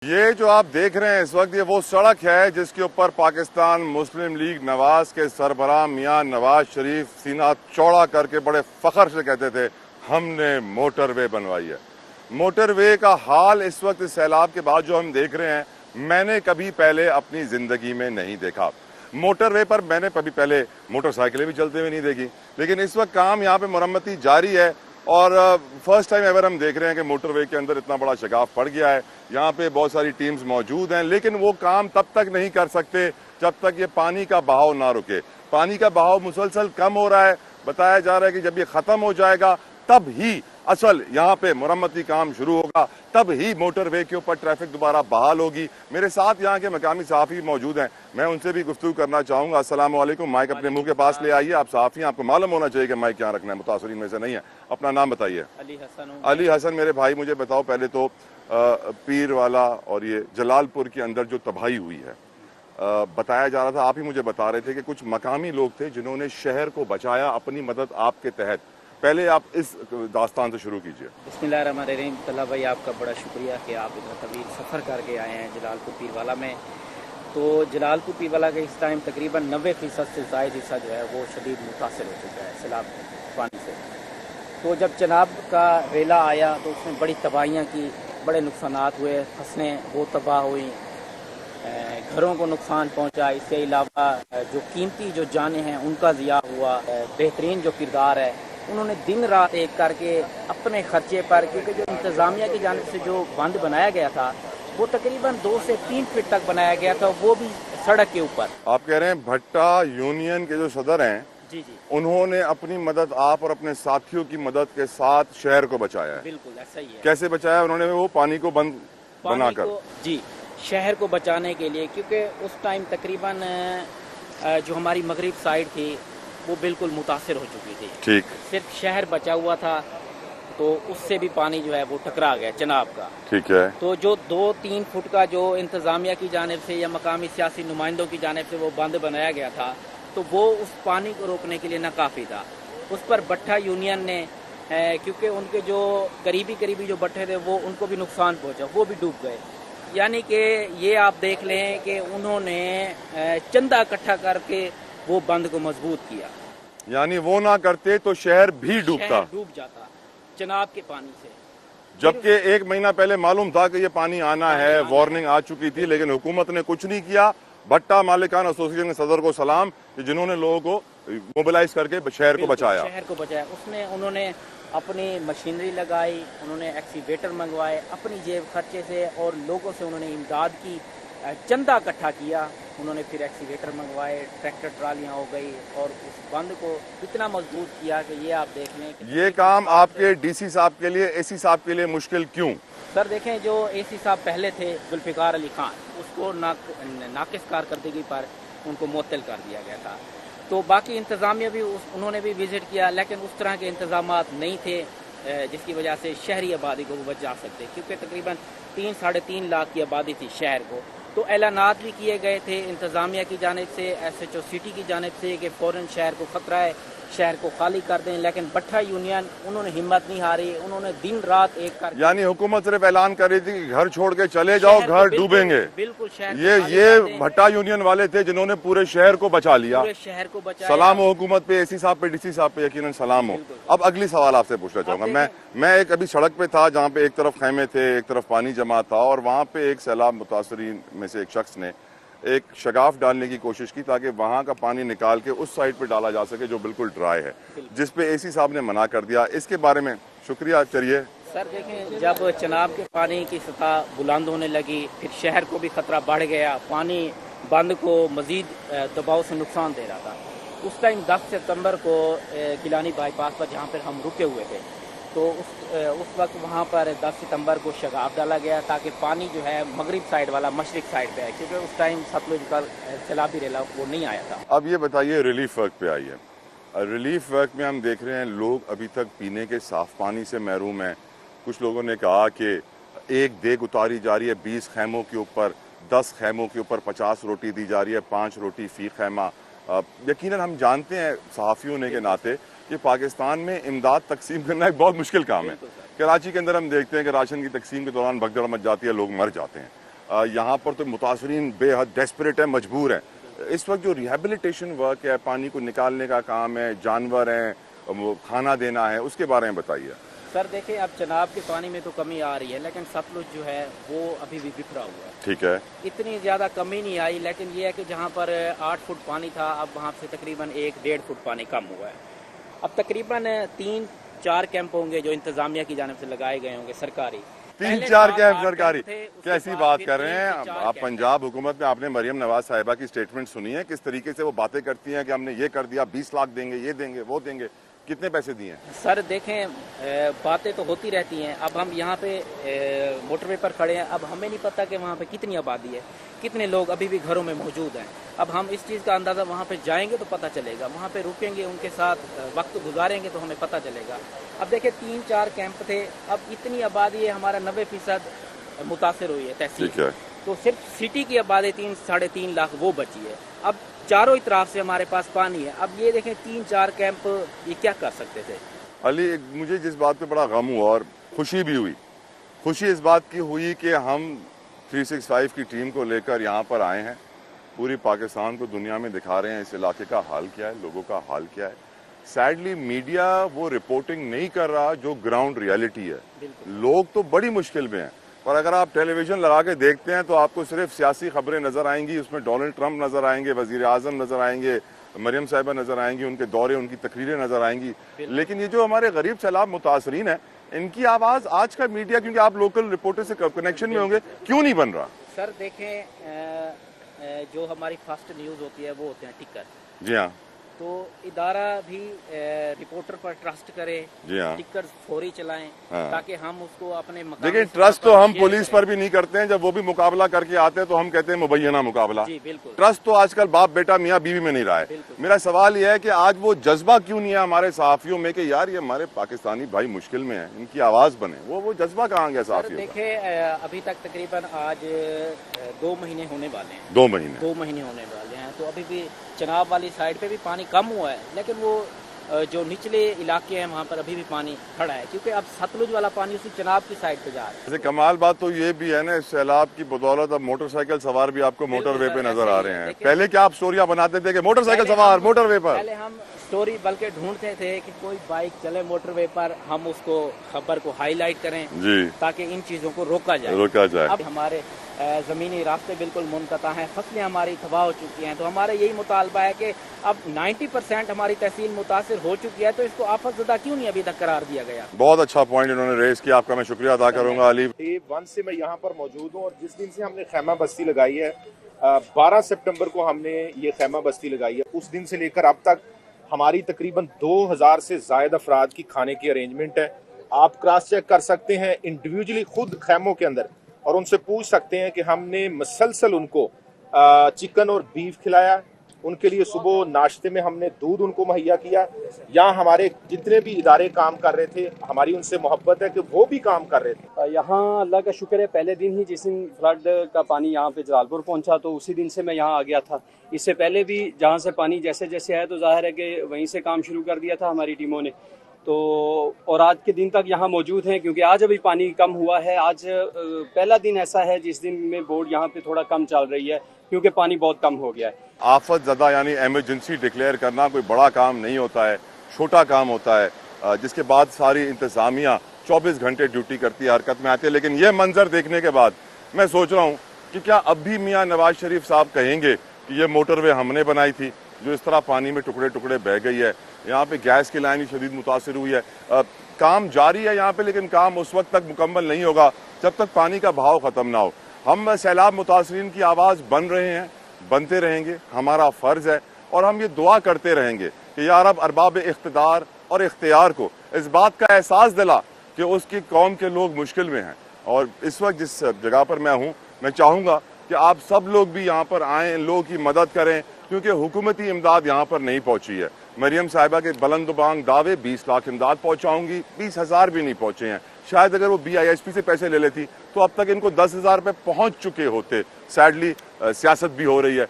ये जो आप देख रहे हैं इस वक्त, ये वो सड़क है जिसके ऊपर पाकिस्तान मुस्लिम लीग नवाज के सरबराह मियां नवाज शरीफ सीना चौड़ा करके बड़े फख्र से कहते थे हमने मोटरवे बनवाई है। मोटरवे का हाल इस वक्त इस सैलाब के बाद जो हम देख रहे हैं, मैंने कभी पहले अपनी जिंदगी में नहीं देखा। मोटरवे पर मैंने कभी पहले मोटरसाइकिलें भी चलते हुए नहीं देखी, लेकिन इस वक्त काम यहाँ पे मरम्मती जारी है और फर्स्ट टाइम एवर हम देख रहे हैं कि मोटरवे के अंदर इतना बड़ा शगाफ पड़ गया है। यहाँ पे बहुत सारी टीम्स मौजूद हैं, लेकिन वो काम तब तक नहीं कर सकते जब तक ये पानी का बहाव ना रुके। पानी का बहाव मुसलसल कम हो रहा है। बताया जा रहा है कि जब ये खत्म हो जाएगा तब ही असल यहाँ पे मुरम्मती काम शुरू होगा, तब ही मोटरवे के ऊपर ट्रैफिक दोबारा बहाल होगी। मेरे साथ यहाँ के मकामी सहाफ़ी मौजूद हैं, मैं उनसे भी गुफ्तगू करना चाहूँगा। अस्सलाम वालेकुम। माइक अपने मुंह के पास ले आइए। आप सहाफ़ी, आपको मालूम होना चाहिए कि माइक यहाँ रखना है, मुतासरीन में से नहीं है। अपना नाम बताइए। अली हसन। मेरे भाई मुझे बताओ पहले तो पीर वाला और ये जलालपुर के अंदर जो तबाही हुई है, बताया जा रहा था, आप ही मुझे बता रहे थे कि कुछ मकामी लोग थे जिन्होंने शहर को बचाया अपनी मदद आपके तहत। पहले आप इस दास्तान से शुरू कीजिए। बिस्मिल्लाहिर्रहमानिर्रहीम। तल्ला भाई, आपका बड़ा शुक्रिया कि आप इतना तवील सफ़र करके आए हैं जलालपुर पीरवाला में। तो जलालपुर पीरवाला का इस टाइम तकरीबन 90% से ज़ायद हिस्सा जो है वो शदीद मुतासर हो चुका है सैलाब पानी से। तो जब चनाब का रेला आया तो उसने बड़ी तबाहियाँ की, बड़े नुकसानात हुए, फसलें वो तबाह हुई, घरों को नुकसान पहुँचा। इसके अलावा जो कीमती जो जानें हैं उनका ज़िया हुआ। बेहतरीन जो किरदार है, उन्होंने दिन रात एक करके अपने खर्चे पर, क्योंकि जो इंतज़ामिया की जानिब से जो बंद बनाया गया था वो तकरीबन 2 से 3 फीट तक बनाया गया था, वो भी सड़क के ऊपर। आप कह रहे हैं भट्टा यूनियन के जो सदर हैं, जी, उन्होंने अपनी मदद आप और अपने साथियों की मदद के साथ शहर को बचाया है। बिल्कुल ऐसा ही है। कैसे बचाया उन्होंने? वो पानी को बंद बनाकर, जी, शहर को बचाने के लिए, क्योंकि उस टाइम तकरीबन जो हमारी मगरिब साइड थी वो बिल्कुल मुतासिर हो चुकी थी। ठीक, सिर्फ शहर बचा हुआ था, तो उससे भी पानी जो है वो टकरा गया चनाब का। ठीक है। तो जो 2-3 फुट का जो इंतजामिया की जानिब से या मकामी सियासी नुमाइंदों की जानिब से वो बंद बनाया गया था, तो वो उस पानी को रोकने के लिए नाकाफी था। उस पर भट्टा यूनियन ने, क्योंकि उनके जो करीबी जो भट्टे थे वो उनको भी नुकसान पहुंचा, वो भी डूब गए। यानी कि ये आप देख लें कि उन्होंने चंदा इकट्ठा करके वो बंद को मजबूत किया। यानी वो ना करते तो शहर भी डूब जाता चनाब के पानी से। जबकि 1 महीना पहले मालूम था कि ये पानी आना है, वार्निंग आ चुकी थी, लेकिन हुकूमत ने कुछ नहीं किया। भट्टा मालिकान एसोसिएशन के सदर को सलाम कि जिन्होंने लोगों को मोबिलाइज करके शहर को बचाया। उन्होंने अपनी मशीनरी लगाई, उन्होंने एक्सीवेटर मंगवाए अपनी जेब खर्चे से, और लोगों से उन्होंने इमदाद की, चंदा इकट्ठा किया। उन्होंने फिर एक्सीवेटर मंगवाए, ट्रैक्टर ट्रालियां हो गई, और उस बंद को इतना मजबूत किया कि ये आप देख लें। ये काम आपके डीसी साहब के लिए, एसी साहब के लिए मुश्किल क्यों? सर देखें, जो एसी साहब पहले थे जुल्फिकार अली खान, उसको नाकिस कारकर्दगी पर उनको मुअत्तल कर दिया गया था। तो बाकी इंतजामिया भी उन्होंने भी विजिट किया, लेकिन उस तरह के इंतजामात नहीं थे जिसकी वजह से शहरी आबादी को वो बचा सकते, क्योंकि तकरीबन 3-3.5 लाख की आबादी थी शहर को। तो ऐलानात भी किए गए थे इंतजामिया की जानिब से, SHO सिटी की जानिब से कि फौरन शहर को खतरा है, शहर को खाली कर दें, लेकिन भट्टा यूनियन उन्होंने हिम्मत नहीं हारी, उन्होंने दिन रात एक कर, यानी हुकूमत सिर्फ ऐलान कर रही थी कि घर छोड़ के चले जाओ, घर डूबेंगे। बिल्कुल शहर ये भट्टा यूनियन वाले थे जिन्होंने पूरे शहर को बचा लिया। शहर को बचा। सलाम हो हुकूमत पे, एसी साहब पे, डीसी साहब पे यकीनन सलाम हो। अब अगली सवाल आपसे पूछना चाहूंगा। मैं एक अभी सड़क पे था जहाँ पे एक तरफ खैमे थे, एक तरफ पानी जमा था, और वहाँ पे एक सैलाब मुतासरीन में से एक शख्स ने एक शगाफ डालने की कोशिश की ताकि वहां का पानी निकाल के उस साइड पे डाला जा सके जो बिल्कुल ड्राई है, जिस पे एसी साहब ने मना कर दिया। इसके बारे में शुक्रिया चलिए। सर देखें, जब चनाब के पानी की सतह बुलंद होने लगी, फिर शहर को भी खतरा बढ़ गया, पानी बंद को मजीद दबाव से नुकसान दे रहा था। उस टाइम 10 सितंबर को गिलानी बाईपास पर जहाँ पर हम रुके हुए थे, तो उस वक्त वहाँ पर 10 सितंबर को शगाफ डाला गया ताकि पानी जो है मगरिब साइड वाला मशरिक साइड पे है, क्योंकि उस टाइम सतलुज का सैलाबी रेला वो नहीं आया था। अब ये बताइए, रिलीफ वर्क पे आइए। रिलीफ वर्क में हम देख रहे हैं लोग अभी तक पीने के साफ पानी से महरूम हैं। कुछ लोगों ने कहा कि एक देग उतारी जा रही है 20 खैमों के ऊपर, 10 खैमों के ऊपर 50 रोटी दी जा रही है, 5 रोटी फी खैमा। यकीनन हम जानते हैं सहाफ़ी होने के नाते कि पाकिस्तान में इमदाद तकसीम करना एक बहुत मुश्किल काम है। कराची के अंदर हम देखते हैं कि राशन की तकसीम के दौरान भगदड़ मच जाती है, लोग मर जाते हैं। यहाँ पर तो मुतासरीन बेहद डेस्परेट है, मजबूर हैं। इस वक्त जो रिहेबिलिटेशन वर्क है, पानी को निकालने का काम है, जानवर हैं, वो खाना देना है, उसके बारे में बताइए। सर देखिए, अब चनाब के पानी में तो कमी आ रही है, लेकिन सतलुज जो है वो अभी भी बिखरा हुआ है। ठीक है, इतनी ज़्यादा कमी नहीं आई, लेकिन ये है कि जहाँ पर 8 फुट पानी था, अब वहाँ से तकरीबन 1-1.5 फुट पानी कम हुआ है। अब तकरीबन 3-4 कैंप होंगे जो इंतजामिया की जानिब से लगाए गए होंगे सरकारी। 3-4 कैंप सरकारी, कैसी बात कर रहे हैं आप? पंजाब हुकूमत में आपने मरियम नवाज साहिबा की स्टेटमेंट सुनी है, किस तरीके से वो बातें करती हैं कि हमने ये कर दिया, 20 लाख देंगे, ये देंगे, वो देंगे। कितने पैसे दिए? सर देखें, बातें तो होती रहती हैं। अब हम यहाँ पे मोटरवे पर खड़े हैं, अब हमें नहीं पता कि वहाँ पे कितनी आबादी है, कितने लोग अभी भी घरों में मौजूद हैं। अब हम इस चीज़ का अंदाज़ा वहाँ पे जाएंगे तो पता चलेगा, वहाँ पे रुकेंगे, उनके साथ वक्त गुजारेंगे तो हमें पता चलेगा। अब देखिए 3-4 कैंप थे, अब इतनी आबादी है, हमारा 90% मुतासर हुई है तहसील। तो सिर्फ सिटी की आबादी 3-3.5 लाख वो बची है। अब चारों ही तरफ से हमारे पास पानी है। अब ये देखें 3-4 कैंप, ये क्या कर सकते थे? अली, मुझे जिस बात पे बड़ा गम हुआ और खुशी भी हुई, खुशी इस बात की हुई कि हम 365 की टीम को लेकर यहाँ पर आए हैं, पूरी पाकिस्तान को दुनिया में दिखा रहे हैं इस इलाके का हाल क्या है, लोगों का हाल क्या है। सैडली मीडिया वो रिपोर्टिंग नहीं कर रहा जो ग्राउंड रियलिटी है। लोग तो बड़ी मुश्किल में हैं, पर अगर आप टेलीविजन लगा के देखते हैं तो आपको सिर्फ सियासी खबरें नजर आएंगी, उसमें डोनाल्ड ट्रंप नजर आएंगे, वजीर आजम नजर आएंगे, मरियम साहिबा नजर आएंगी, उनके दौरे, उनकी तकरीरें नजर आएंगी। लेकिन ये जो हमारे गरीब सैलाब मुतासरीन है, इनकी आवाज आज का मीडिया, क्योंकि आप लोकल रिपोर्टर से कनेक्शन में होंगे, क्यों नहीं बन रहा? सर देखें, जो हमारी फर्स्ट न्यूज होती है वो होते हैं टिकर। जी हाँ, तो इदारा भी रिपोर्टर पर ट्रस्ट करे, जी हाँ, टिकर फौरी चलाएं, हाँ। ताकि हम उसको अपने देखिए, ट्रस्ट तो हम पुलिस पर भी नहीं करते हैं। जब वो भी मुकाबला करके आते हैं तो हम कहते हैं मुबैना मुकाबला। जी बिल्कुल। ट्रस्ट तो आजकल बाप बेटा मियाँ बीवी में नहीं रहा है। मेरा सवाल यह है कि आज वो जज्बा क्यों नहीं है हमारे सहाफियों में कि यार ये हमारे पाकिस्तानी भाई मुश्किल में है, इनकी आवाज बने। वो जज्बा कहाँ गया सहाफियों का? देखिए, अभी तक तकरीबन आज 2 महीने होने वाले हैं। 2 महीने 2 महीने होने वाले हैं। तो अभी भी चनाब वाली साइड पे भी पानी कम हुआ है, लेकिन वो जो निचले इलाके हैं वहाँ पर अभी भी पानी खड़ा है, क्योंकि अब सतलुज वाला पानी उसी चनाब की साइड पे जा रहा है। जैसे कमाल बात तो ये भी है ना, इस सैलाब की बदौलत अब मोटरसाइकिल सवार भी आपको मोटरवे पे नजर आ रहे हैं। पहले क्या आप स्टोरियां बनाते थे कि मोटरसाइकिल सवार मोटरवे पर? पहले हम स्टोरी बल्कि ढूंढते थे कि कोई बाइक चले मोटरवे पर, हम उसको खबर को हाईलाइट करें जी, ताकि इन चीजों को रोका जाए। अब हमारे जमीनी रास्ते बिल्कुल मुनक़ता हैं, फसलें हमारी तबाह हो चुकी हैं। तो हमारा यही मुतालबा है कि अब 90% हमारी तहसील मुतासिर हो चुकी है, तो इसको आफतज़दा क्यों नहीं अभी तक करार दिया गया? बहुत अच्छा पॉइंट इन्होंने रेज किया, आपका मैं शुक्रिया अदा करूंगा। अली, डे 1 से मैं यहाँ पर मौजूद हूँ और जिस दिन से हमने खैमा बस्ती लगाई है, 12 सितंबर को हमने ये खैमा बस्ती लगाई है, उस दिन से लेकर अब तक हमारी तकरीबन 2000 से ज्यादा अफराद की खाने की अरेंजमेंट है। आप क्रॉस चेक कर सकते हैं इंडिविजुअली खुद खैमों के अंदर, और उनसे पूछ सकते हैं कि हमने मसलसल उनको चिकन और बीफ खिलाया, उनके लिए सुबह नाश्ते में हमने दूध उनको मुहैया किया। यहाँ हमारे जितने भी इदारे काम कर रहे थे, हमारी उनसे मोहब्बत है कि वो भी काम कर रहे थे। यहाँ अल्लाह का शुक्र है, पहले दिन ही जिस दिन फ्लड का पानी यहाँ पे जलालपुर पहुँचा तो उसी दिन से मैं यहाँ आ गया था। इससे पहले भी जहाँ से पानी जैसे जैसे आया तो जाहिर है कि वहीं से काम शुरू कर दिया था हमारी टीमों ने। तो और आज के दिन तक यहाँ मौजूद हैं, क्योंकि आज अभी पानी कम हुआ है। आज पहला दिन ऐसा है जिस दिन में बोर्ड यहाँ पे थोड़ा कम चल रही है, क्योंकि पानी बहुत कम हो गया है। आफत ज़दा यानी एमरजेंसी डिक्लेयर करना कोई बड़ा काम नहीं होता है, छोटा काम होता है, जिसके बाद सारी इंतजामिया 24 घंटे ड्यूटी करती है, हरकत में आती है। लेकिन ये मंजर देखने के बाद मैं सोच रहा हूँ कि क्या अब भी मियाँ नवाज शरीफ साहब कहेंगे कि ये मोटरवे हमने बनाई थी, जो इस तरह पानी में टुकड़े टुकड़े बह गई है। यहाँ पे गैस की लाइन शदीद मुतासिर हुई है। काम जारी है यहाँ पे, लेकिन काम उस वक्त तक मुकम्मल नहीं होगा जब तक पानी का बहाव ख़त्म ना हो। हम सैलाब मुतासरीन की आवाज़ बन रहे हैं, बनते रहेंगे, हमारा फ़र्ज़ है, और हम ये दुआ करते रहेंगे कि या रब अरबाब इख्तिदार और इख्तियार को इस बात का एहसास दिला कि उसकी कौम के लोग मुश्किल में हैं। और इस वक्त जिस जगह पर मैं हूँ, मैं चाहूँगा कि आप सब लोग भी यहाँ पर आएँ, लोगों की मदद करें, क्योंकि हुकूमती इमदाद यहाँ पर नहीं पहुँची है। मरियम साहिबा के बुलंद-बांग दावे 20 लाख इमदाद पहुँचाऊंगी, 20,000 भी नहीं पहुँचे हैं। शायद अगर वो BISP से पैसे ले लेती तो अब तक इनको 10,000 रुपये पहुँच चुके होते। सैडली सियासत भी हो रही है,